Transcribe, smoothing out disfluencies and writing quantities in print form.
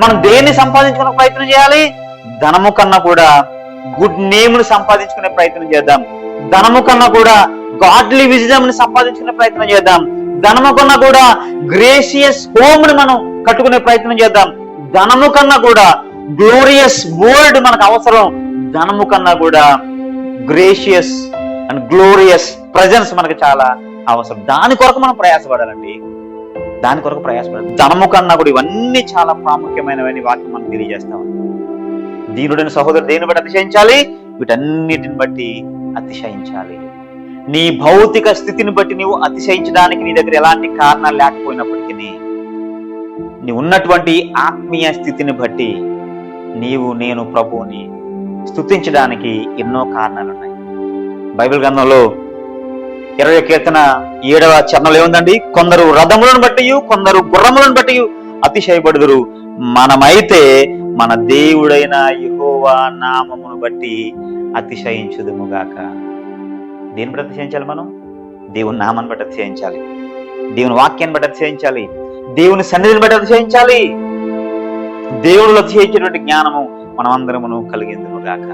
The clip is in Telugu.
మనం దేన్ని సంపాదించుకునే ప్రయత్నం చేయాలి? ధనము కన్నా కూడా గుడ్ నేమ్ని సంపాదించుకునే ప్రయత్నం చేద్దాం. ధనము కన్నా కూడా గాడ్లీ విజ్డమ్ని సంపాదించుకునే ప్రయత్నం చేద్దాం. ధనము కన్నా కూడా గ్రేషియస్ హోమ్ని మనం కట్టుకునే ప్రయత్నం చేద్దాం. ధనము కన్నా కూడా గ్లోరియస్ వరల్డ్ మనకు అవసరం. ధనము కన్నా కూడా గ్రేషియస్ అండ్ గ్లోరియస్ ప్రజెన్స్ మనకు చాలా అవసరం. దాని కొరకు మనం ప్రయాసపడాలండి. దాని కొరకు ప్రయాసపడాలి. ధనము కన్నా కూడా ఇవన్నీ చాలా ప్రాముఖ్యమైనవని వాక్యం మనం తెలియజేస్తాం. దీనుడైన సహోదరుడు దేని బట్టి అతిశయించాలి? వీటన్నిటిని బట్టి అతిశయించాలి. నీ భౌతిక స్థితిని బట్టి నీవు అతిశయించడానికి నీ దగ్గర ఎలాంటి కారణాలు లేకపోయినప్పటికీ, నీ ఉన్నటువంటి ఆత్మీయ స్థితిని బట్టి నీవు నేను ప్రభువుని స్తుతించడానికి ఎన్నో కారణాలు ఉన్నాయి. బైబిల్ గ్రంథంలో 20వ కీర్తన 7వ చరణంలో ఏముందండి? కొందరు రథములను బట్టి కొందరు గుర్రములను బట్టి అతిశయపడుదురు, మనమైతే మన దేవుడైన యెహోవా నామమును బట్టి అతిశయించుదుముగాక. దేని బట్టి అతిశయించాలి? మనం దేవుని నామాన్ని బట్టి అతిశయించాలి. దేవుని వాక్యాన్ని బట్టి అతిశయించాలి. దేవుని సన్నిధిని బట్టి అతిశయించాలి. దేవుడు అతిశయించేటువంటి జ్ఞానము మనమందరమును కలిగేందుముగాక.